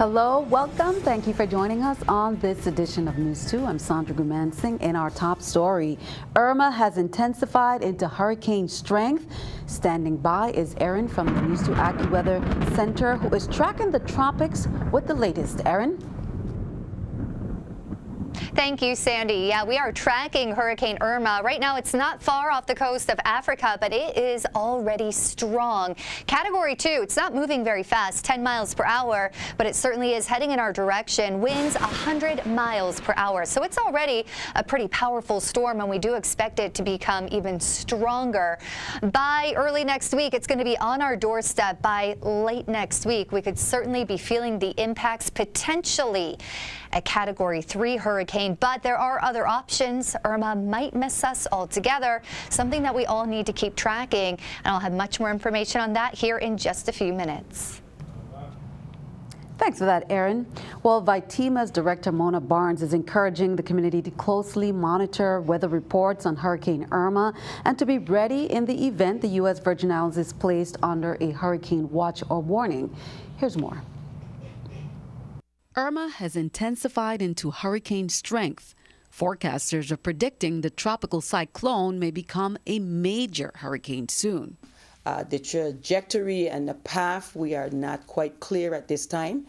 Hello, welcome. Thank you for joining us on this edition of News 2. I'm Sandra Gumansing. In our top story, Irma has intensified into hurricane strength. Standing by is Erin from the News 2 AccuWeather Center, who is tracking the tropics with the latest. Erin? Thank you, Sandy. Yeah, we are tracking Hurricane Irma. Right now, it's not far off the coast of Africa, but it is already strong. Category 2, it's not moving very fast, 10 miles per hour, but it certainly is heading in our direction. Winds 100 miles per hour. So it's already a pretty powerful storm, and we do expect it to become even stronger. By early next week, it's going to be on our doorstep. By late next week, we could certainly be feeling the impacts, potentially a Category 3 hurricane, but there are other options. Irma might miss us altogether, something that we all need to keep tracking, and I'll have much more information on that here in just a few minutes. Thanks for that, Erin. Well, VITEMA's Director Mona Barnes is encouraging the community to closely monitor weather reports on Hurricane Irma and to be ready in the event the U.S. Virgin Islands is placed under a hurricane watch or warning. Here's more. Irma has intensified into hurricane strength. Forecasters are predicting the tropical cyclone may become a major hurricane soon. The trajectory and the path, we are not quite clear at this time.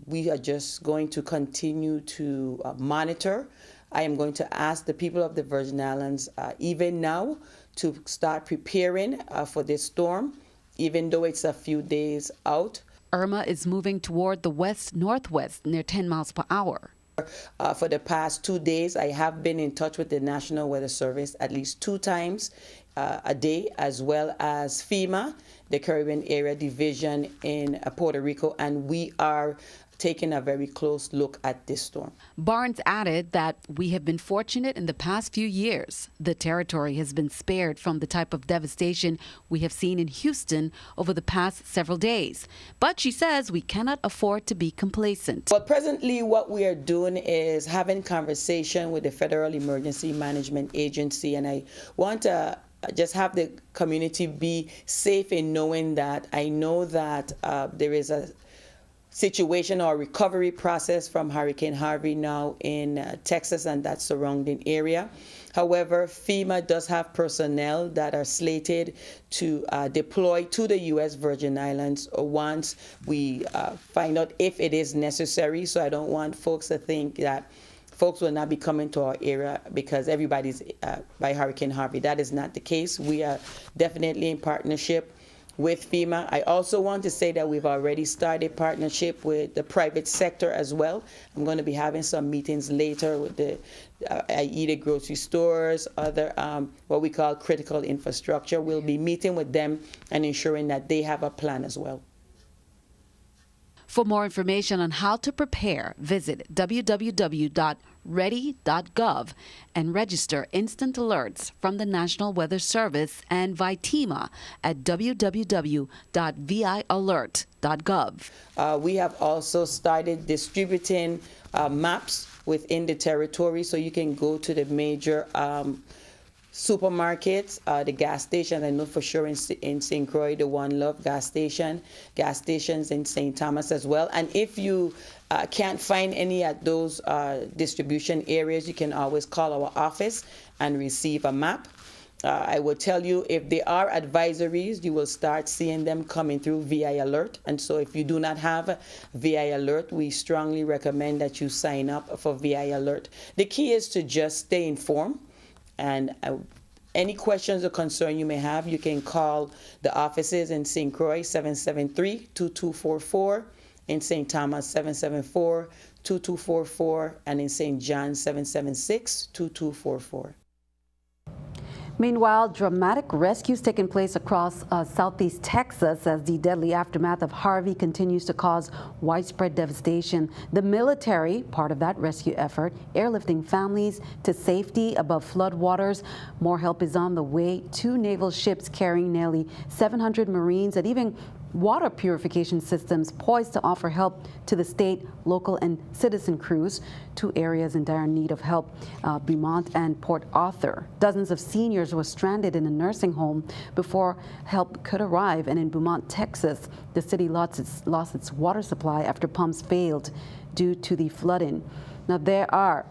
We are just going to continue to monitor. I am going to ask the people of the Virgin Islands, even now, to start preparing for this storm, even though it's a few days out. Irma is moving toward the west-northwest near 10 miles per hour. For the past 2 days, I have been in touch with the National Weather Service at least 2 times a day, as well as FEMA, the Caribbean Area Division in Puerto Rico, and we are taking a very close look at this storm. Barnes added that we have been fortunate in the past few years. The territory has been spared from the type of devastation we have seen in Houston over the past several days. But she says we cannot afford to be complacent. Well, presently what we are doing is having conversation with the Federal Emergency Management Agency, and I want to just have the community be safe in knowing that I know that there is a situation or recovery process from Hurricane Harvey now in Texas and that surrounding area. However, FEMA does have personnel that are slated to deploy to the U.S. Virgin Islands once we find out if it is necessary. So I don't want folks to think that folks will not be coming to our area because everybody's by Hurricane Harvey. That is not the case. We are definitely in partnership with FEMA. I also want to say that we've already started partnership with the private sector as well. I'm going to be having some meetings later with the either grocery stores, other what we call critical infrastructure. We'll be meeting with them and ensuring that they have a plan as well. For more information on how to prepare, visit www.ready.gov and register instant alerts from the National Weather Service and VITEMA at www.vialert.gov. We have also started distributing maps within the territory, so you can go to the major supermarkets, the gas stations. I know for sure in St. Croix, the One Love gas stations in St. Thomas as well. And if you can't find any at those distribution areas, you can always call our office and receive a map. I will tell you, if there are advisories, you will start seeing them coming through VI Alert. And so if you do not have VI Alert, we strongly recommend that you sign up for VI Alert. The key is to just stay informed. And any questions or concern you may have, you can call the offices in St. Croix, 773-2244, in St. Thomas, 774-2244, and in St. John, 776-2244. Meanwhile, dramatic rescues taking place across southeast Texas as the deadly aftermath of Harvey continues to cause widespread devastation. The military, part of that rescue effort, airlifting families to safety above floodwaters. More help is on the way. 2 naval ships carrying nearly 700 Marines and even water purification systems poised to offer help to the state, local, and citizen crews, two areas in dire need of help, Beaumont and Port Arthur. Dozens of seniors were stranded in a nursing home before help could arrive, and in Beaumont, Texas, the city lost its water supply after pumps failed due to the flooding. Now, there are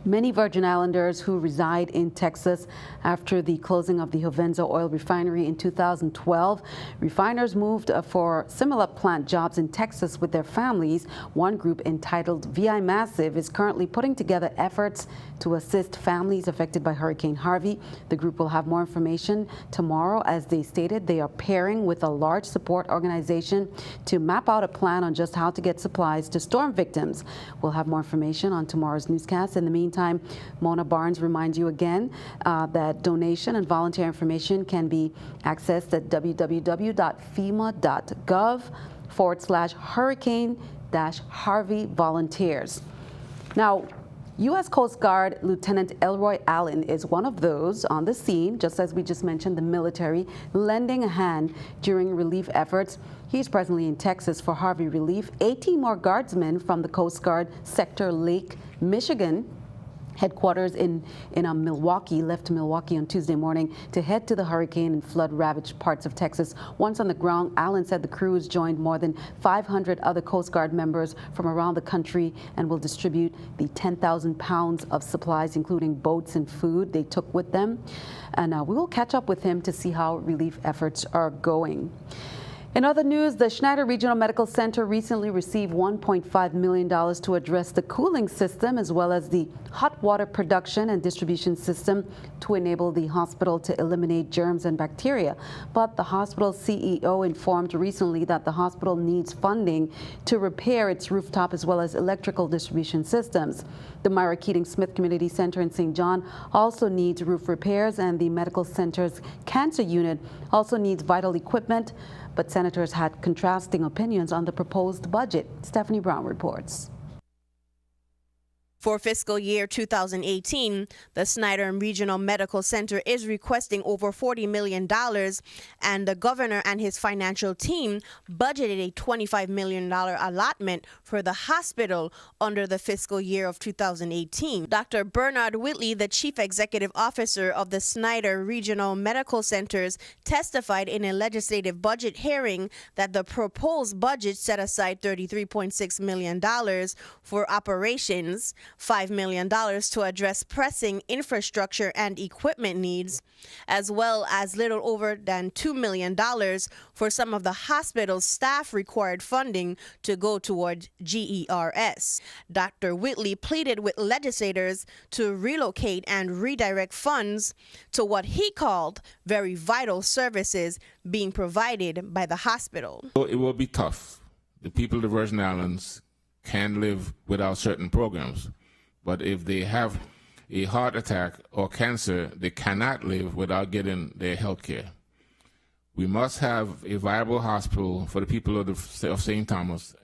many Virgin Islanders who reside in Texas after the closing of the Hovenza oil refinery in 2012. Refiners moved for similar plant jobs in Texas with their families. One group entitled VI Massive is currently putting together efforts to assist families affected by Hurricane Harvey. The group will have more information tomorrow. As they stated, they are pairing with a large support organization to map out a plan on just how to get supplies to storm victims. We'll have more information on tomorrow's newscast. In the meantime, Mona Barnes reminds you again that donation and volunteer information can be accessed at www.fema.gov/hurricane-Harvey volunteers. Now, U.S. Coast Guard Lieutenant Elroy Allen is one of those on the scene, just as we just mentioned, the military lending a hand during relief efforts. He's presently in Texas for Harvey relief. 18 more guardsmen from the Coast Guard Sector Lake, Michigan headquarters in Milwaukee left Milwaukee on Tuesday morning to head to the hurricane and flood-ravaged parts of Texas. Once on the ground, Allen said the crews joined more than 500 other Coast Guard members from around the country and will distribute the 10,000 pounds of supplies, including boats and food they took with them. And we will catch up with him to see how relief efforts are going. In other news, the Schneider Regional Medical Center recently received $1.5 million to address the cooling system as well as the hot water production and distribution system to enable the hospital to eliminate germs and bacteria. But the hospital's CEO informed recently that the hospital needs funding to repair its rooftop as well as electrical distribution systems. The Myra Keating Smith Community Center in St. John also needs roof repairs, and the medical center's cancer unit also needs vital equipment. But senators had contrasting opinions on the proposed budget. Stephanie Brown reports. For fiscal year 2018, the Snyder Regional Medical Center is requesting over $40 million, and the governor and his financial team budgeted a $25 million allotment for the hospital under the fiscal year of 2018. Dr. Bernard Whitley, the chief executive officer of the Snyder Regional Medical Centers, testified in a legislative budget hearing that the proposed budget set aside $33.6 million for operations, $5 million to address pressing infrastructure and equipment needs, as well as little over than $2 million for some of the hospital's staff required funding to go toward GERS. Dr. Whitley pleaded with legislators to relocate and redirect funds to what he called very vital services being provided by the hospital. It will be tough. The people of the Virgin Islands can live without certain programs. But if they have a heart attack or cancer, they cannot live without getting their health care. We must have a viable hospital for the people of St. Thomas.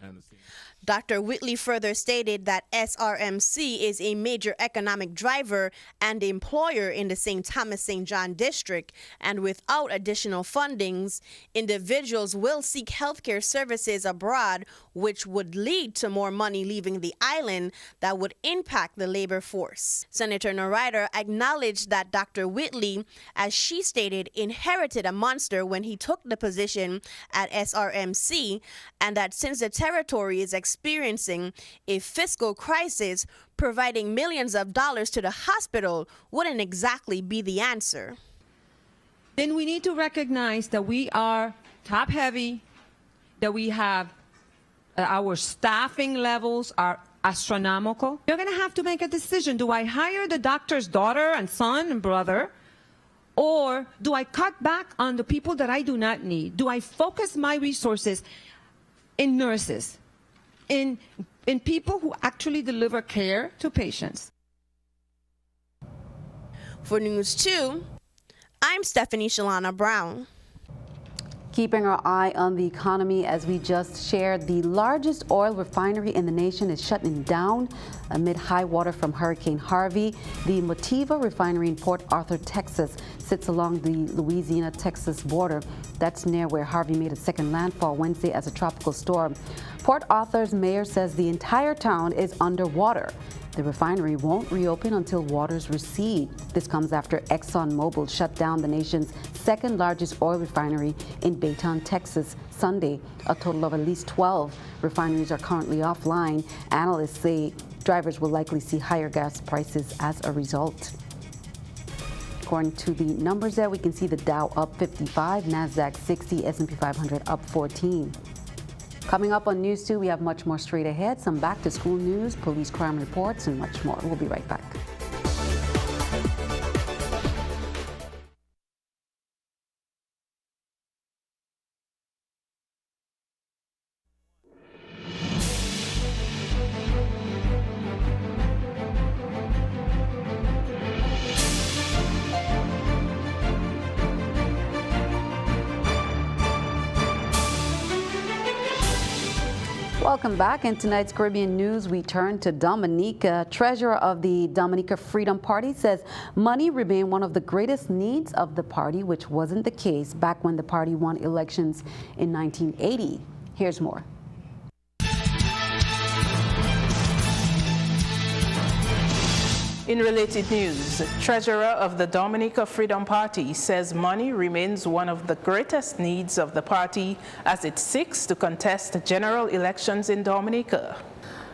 Dr. Whitley further stated that SRMC is a major economic driver and employer in the St. Thomas St. John district, and without additional fundings, individuals will seek healthcare services abroad, which would lead to more money leaving the island that would impact the labor force. Senator Norrider acknowledged that Dr. Whitley, as she stated, inherited a monster when he took the position at SRMC, and that since the territory is experiencing a fiscal crisis, providing millions of dollars to the hospital wouldn't exactly be the answer. Then we need to recognize that we are top heavy, that we have our staffing levels are astronomical. You're going to have to make a decision. Do I hire the doctor's daughter and son and brother, or do I cut back on the people that I do not need? Do I focus my resources in nurses, in people who actually deliver care to patients? For News 2, I'm Stephanie Shalana Brown. Keeping our eye on the economy, as we just shared, the largest oil refinery in the nation is shutting down amid high water from Hurricane Harvey. The Motiva refinery in Port Arthur, Texas, sits along the Louisiana-Texas border. That's near where Harvey made a second landfall Wednesday as a tropical storm. Port Arthur's mayor says the entire town is underwater. The refinery won't reopen until waters recede. This comes after ExxonMobil shut down the nation's second largest oil refinery in Baytown, Texas, Sunday. A total of at least 12 refineries are currently offline. Analysts say drivers will likely see higher gas prices as a result. According to the numbers there, we can see the Dow up 55, NASDAQ 60, S&P 500 up 14. Coming up on News 2, we have much more straight ahead, some back-to-school news, police crime reports, and much more. We'll be right back. Welcome back. In tonight's Caribbean news, we turn to Dominica. Treasurer of the Dominica Freedom Party says money remained one of the greatest needs of the party, which wasn't the case back when the party won elections in 1980. Here's more. In related news, Treasurer of the Dominica Freedom Party says money remains one of the greatest needs of the party as it seeks to contest general elections in Dominica.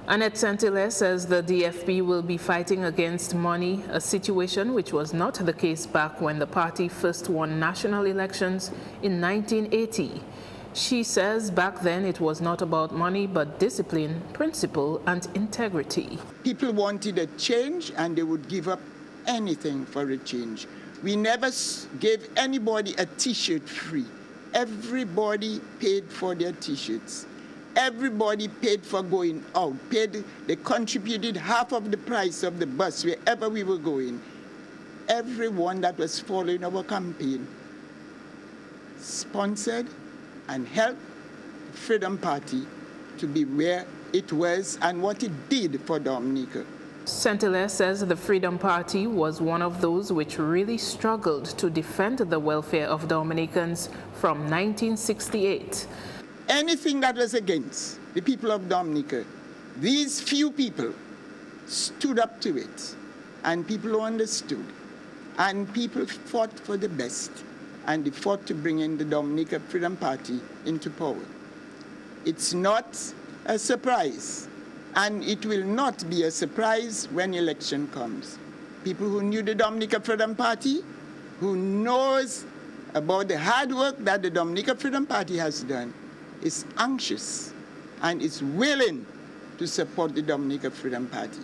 Annette Saint-Hilaire says the DFP will be fighting against money, a situation which was not the case back when the party first won national elections in 1980. She says back then it was not about money, but discipline, principle, and integrity. People wanted a change, and they would give up anything for a change. We never gave anybody a T-shirt free. Everybody paid for their T-shirts. Everybody paid for going out. They contributed half of the price of the bus wherever we were going. Everyone that was following our campaign sponsored and help the Freedom Party to be where it was and what it did for Dominica. Saint-Hilaire says the Freedom Party was one of those which really struggled to defend the welfare of Dominicans from 1968. Anything that was against the people of Dominica, these few people stood up to it, and people understood, and people fought for the best. And they fought to bring in the Dominica Freedom Party into power. It's not a surprise, and it will not be a surprise when election comes. People who knew the Dominica Freedom Party, who knows about the hard work that the Dominica Freedom Party has done, is anxious and is willing to support the Dominica Freedom Party.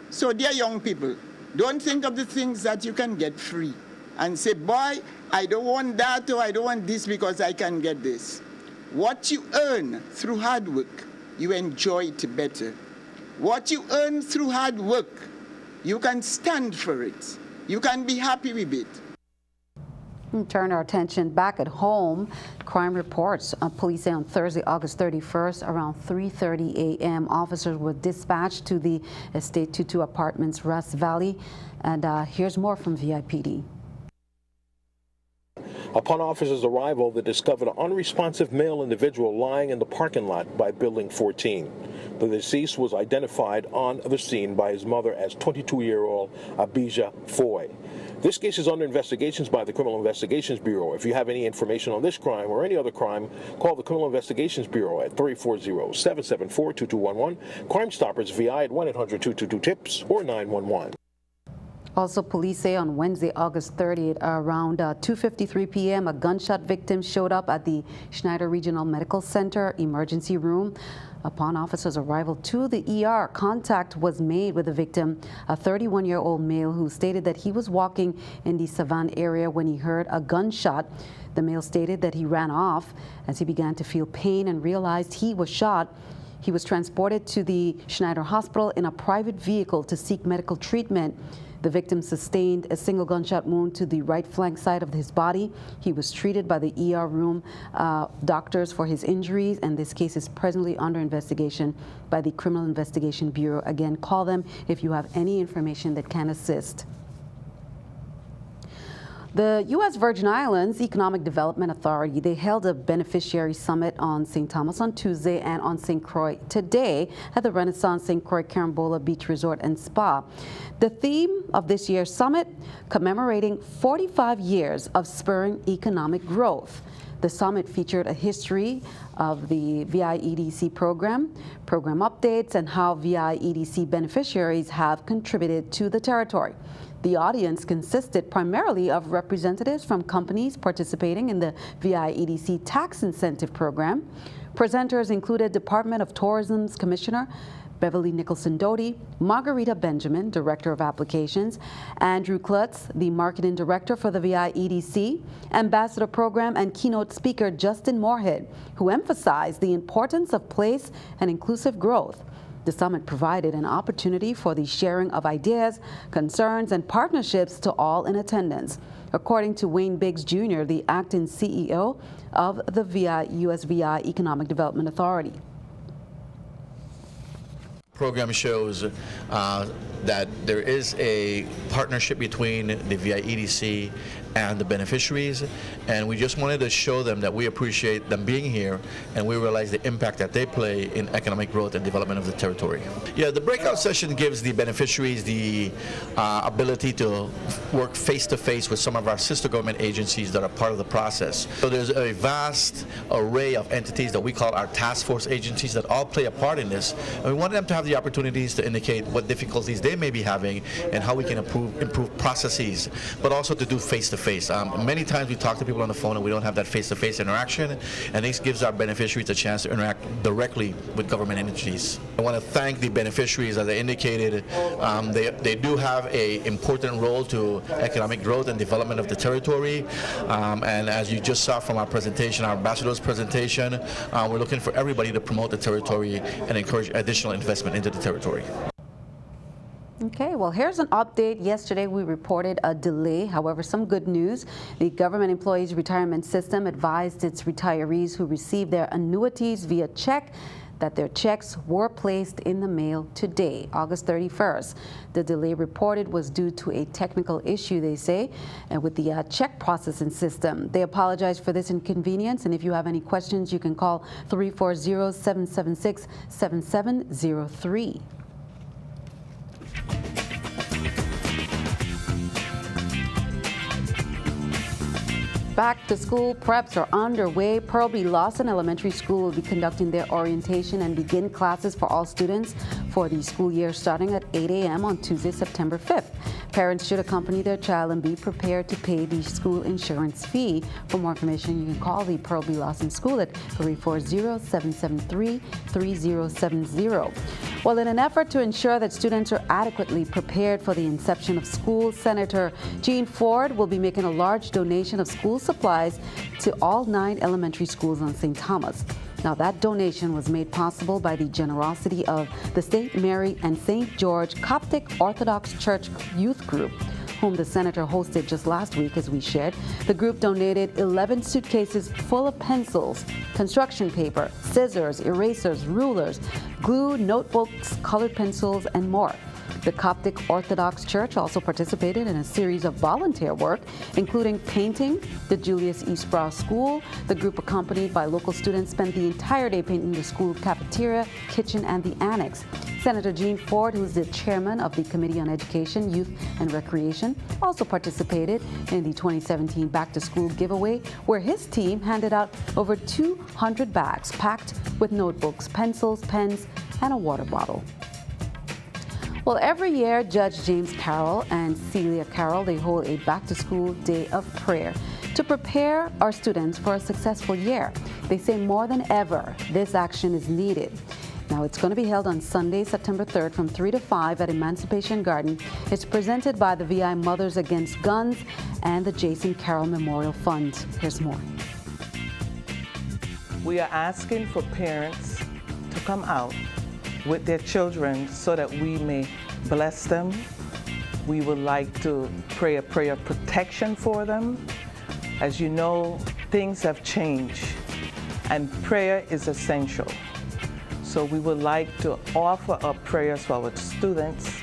So dear young people, don't think of the things that you can get free and say, boy, I don't want that or I don't want this because I can get this. What you earn through hard work, you enjoy it better. What you earn through hard work, you can stand for it. You can be happy with it. Turn our attention back at home. Crime reports. Police say on Thursday, August 31st, around 3:30 a.m., officers were dispatched to the Estate 22 Apartments, Russ Valley. And here's more from VIPD. Upon officers' arrival, they discovered an unresponsive male individual lying in the parking lot by Building 14. The deceased was identified on the scene by his mother as 22-year-old Abijah Foy. This case is under investigations by the Criminal Investigations Bureau. If you have any information on this crime or any other crime, call the Criminal Investigations Bureau at 340-774-2211, Crime Stoppers VI at 1-800-222-TIPS or 911. Also, police say on Wednesday, August 30th, around 2:53 p.m., a gunshot victim showed up at the Schneider Regional Medical Center emergency room. Upon officers' arrival to the ER, contact was made with the victim, a 31-year-old male who stated that he was walking in the Savannah area when he heard a gunshot. The male stated that he ran off as he began to feel pain and realized he was shot. He was transported to the Schneider Hospital in a private vehicle to seek medical treatment. The victim sustained a single gunshot wound to the right flank side of his body. He was treated by the ER room doctors for his injuries, and this case is presently under investigation by the Criminal Investigation Bureau. Again, call them if you have any information that can assist. The U.S. Virgin Islands Economic Development Authority, they held a beneficiary summit on St. Thomas on Tuesday and on St. Croix today at the Renaissance St. Croix Carambola Beach Resort and Spa. The theme of this year's summit, commemorating 45 years of spurring economic growth. The summit featured a history of the VIEDC program updates, and how VIEDC beneficiaries have contributed to the territory. The audience consisted primarily of representatives from companies participating in the VIEDC tax incentive program. Presenters included Department of Tourism's Commissioner Beverly Nicholson Doty, Margarita Benjamin, Director of Applications, Andrew Klutz, the Marketing Director for the VIEDC, Ambassador Program and keynote speaker Justin Moorhead, who emphasized the importance of place and inclusive growth. The summit provided an opportunity for the sharing of ideas, concerns, and partnerships to all in attendance. According to Wayne Biggs Jr., the acting CEO of the USVI Economic Development Authority. Program shows that there is a partnership between the VIEDC and the beneficiaries, and we just wanted to show them that we appreciate them being here, and we realize the impact that they play in economic growth and development of the territory. Yeah, the breakout session gives the beneficiaries the ability to work face-to-face with some of our sister government agencies that are part of the process. So there's a vast array of entities that we call our task force agencies that all play a part in this, and we wanted them to have the opportunities to indicate what difficulties they may be having and how we can improve processes, but also to do face-to-face. Many times we talk to people on the phone and we don't have that face-to-face interaction, and this gives our beneficiaries a chance to interact directly with government entities. I want to thank the beneficiaries. As I indicated, they do have an important role to economic growth and development of the territory, and as you just saw from our presentation, our ambassador's presentation, we're looking for everybody to promote the territory and encourage additional investment into the territory. Okay, well, here's an update. Yesterday, we reported a delay. However, some good news. The Government Employees Retirement System advised its retirees who received their annuities via check that their checks were placed in the mail today, August 31st. The delay reported was due to a technical issue, they say, with the check processing system. They apologize for this inconvenience, and if you have any questions, you can call 340-776-7703. Back to school preps are underway. Pearl B. Lawson Elementary School will be conducting their orientation and begin classes for all students for the school year starting at 8 a.m. on Tuesday, September 5th. Parents should accompany their child and be prepared to pay the school insurance fee. For more information, you can call the Pearl B. Lawson School at 340-773-3070. Well, in an effort to ensure that students are adequately prepared for the inception of school, Senator Jean Ford will be making a large donation of school supplies to all 9 elementary schools on St. Thomas. Now, that donation was made possible by the generosity of the St. Mary and St. George Coptic Orthodox Church Youth Group, whom the senator hosted just last week, as we shared. The group donated 11 suitcases full of pencils, construction paper, scissors, erasers, rulers, glue, notebooks, colored pencils, and more. The Coptic Orthodox Church also participated in a series of volunteer work, including painting the Julius E. Sprouse School. The group, accompanied by local students, spent the entire day painting the school cafeteria, kitchen, and the annex. Senator Jean Ford, who is the chairman of the Committee on Education, Youth, and Recreation, also participated in the 2017 Back to School giveaway, where his team handed out over 200 bags packed with notebooks, pencils, pens, and a water bottle. Well, every year, Judge James Carroll and Celia Carroll, they hold a back-to-school day of prayer to prepare our students for a successful year. They say more than ever, this action is needed. Now, it's going to be held on Sunday, September 3rd from 3 to 5 at Emancipation Garden. It's presented by the VI Mothers Against Guns and the Jason Carroll Memorial Fund. Here's more. We are asking for parents to come out with their children so that we may bless them. We would like to pray a prayer of protection for them. As you know, things have changed and prayer is essential. So we would like to offer up prayers for our students,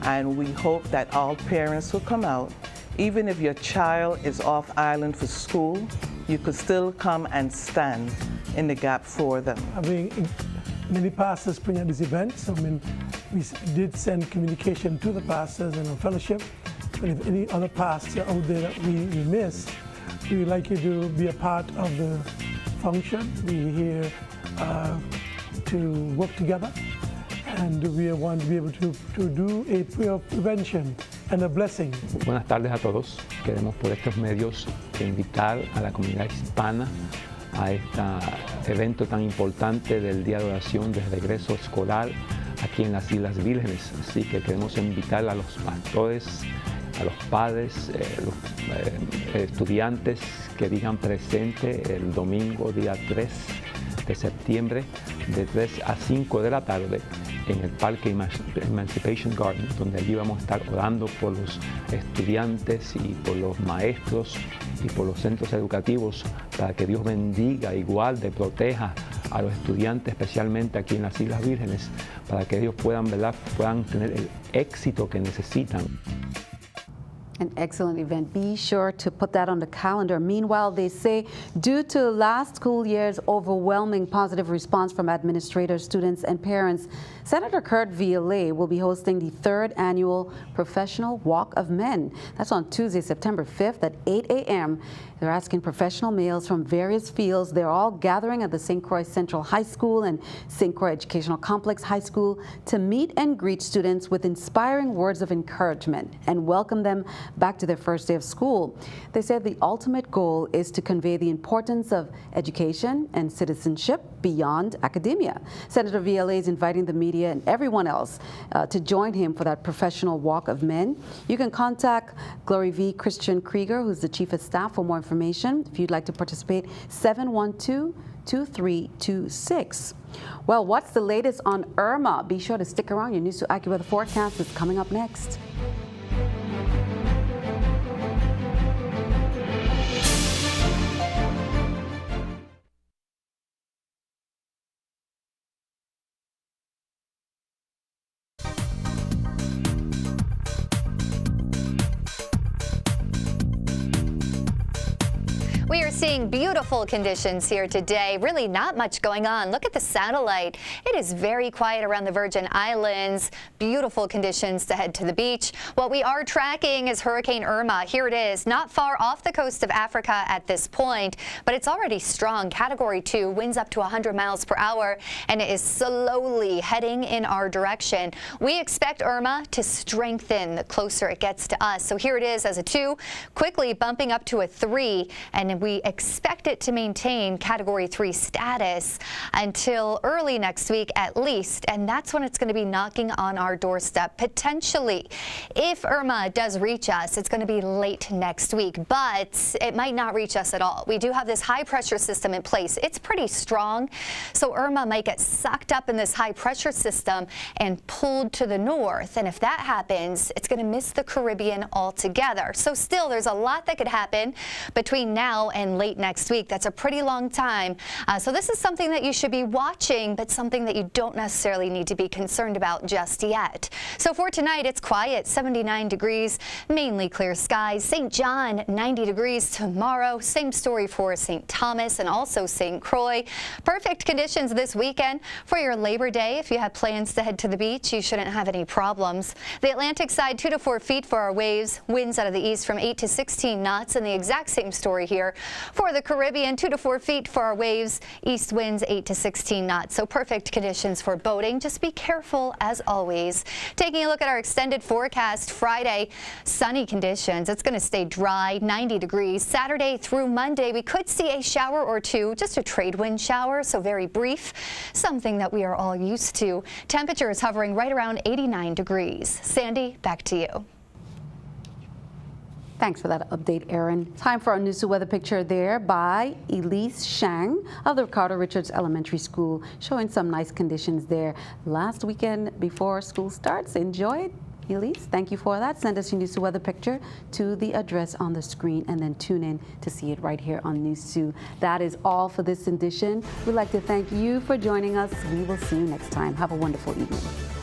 and we hope that all parents will come out even if your child is off island for school, you could still come and stand in the gap for them. I mean, many pastors bring at these events. I mean, we did send communication to the pastors in our fellowship. But if any other pastor out there that we missed, we would like you to be a part of the function. We're here to work together, and we want to be able to do a prayer of prevention and a blessing. Buenas tardes a todos. Queremos por estos medios invitar a la comunidad hispana a este evento tan importante del Día de Oración de regreso escolar aquí en las Islas Vírgenes. Así que queremos invitar a los pastores, a los padres, los estudiantes que digan presente el domingo día 3 de septiembre de 3 a 5 de la tarde en el Parque Emancipation Garden, donde allí vamos a estar orando por los estudiantes y por los maestros y por los centros educativos para que Dios bendiga y guarde, proteja a los estudiantes, especialmente aquí en las Islas Vírgenes, para que ellos puedan tener el éxito que necesitan. An excellent event. Be sure to put that on the calendar. Meanwhile, they say due to last school year's overwhelming positive response from administrators, students, and parents, Senator Kurt Violet will be hosting the 3rd annual Professional Walk of Men. That's on Tuesday, September 5th at 8 a.m. They're asking professional males from various fields. They're all gathering at the St. Croix Central High School and St. Croix Educational Complex High School to meet and greet students with inspiring words of encouragement and welcome them back to their first day of school. They said the ultimate goal is to convey the importance of education and citizenship beyond academia. Senator Violet is inviting the media and everyone else to join him for that professional walk of men. You can contact Glory V. Christian Krieger, who's the chief of staff, for more information. If you'd like to participate, 712-2326. Well, what's the latest on Irma? Be sure to stick around. Your News 2 AccuWeather forecast is coming up next. We are seeing beautiful conditions here today. Really not much going on. Look at the satellite. It is very quiet around the Virgin Islands. Beautiful conditions to head to the beach. What we are tracking is Hurricane Irma. Here it is, not far off the coast of Africa at this point, but it's already strong. Category 2, winds up to 100 miles per hour, and it is slowly heading in our direction. We expect Irma to strengthen the closer it gets to us. So here it is as a 2, quickly bumping up to a 3, and we expect it to maintain Category 3 status until early next week at least, and that's when it's going to be knocking on our doorstep potentially. If Irma does reach us, it's going to be late next week, but it might not reach us at all. We do have this high pressure system in place. It's pretty strong, so Irma might get sucked up in this high pressure system and pulled to the north, and if that happens, it's going to miss the Caribbean altogether. So still, there's a lot that could happen between now and late next week. That's a pretty long time. So this is something that you should be watching, but something that you don't necessarily need to be concerned about just yet. So for tonight, it's quiet, 79 degrees, mainly clear skies. St. John, 90 degrees tomorrow. Same story for St. Thomas and also St. Croix. Perfect conditions this weekend for your Labor Day. If you have plans to head to the beach, you shouldn't have any problems. The Atlantic side, 2 to 4 feet for our waves. Winds out of the east from 8 to 16 knots, and the exact same story here for the Caribbean, 2 to 4 feet for our waves, east winds 8 to 16 knots. So perfect conditions for boating. Just be careful as always. Taking a look at our extended forecast, Friday, sunny conditions. It's going to stay dry, 90 degrees. Saturday through Monday, we could see a shower or two, just a trade wind shower, so very brief, something that we are all used to. Temperature is hovering right around 89 degrees. Sandy, back to you. Thanks for that update, Aaron. Time for our News 2 weather picture there by Elise Shang of the Ricardo Richards Elementary School, showing some nice conditions there last weekend before school starts. Enjoy it. Elise, thank you for that. Send us your News 2 weather picture to the address on the screen and then tune in to see it right here on News 2. That is all for this edition. We'd like to thank you for joining us. We will see you next time. Have a wonderful evening.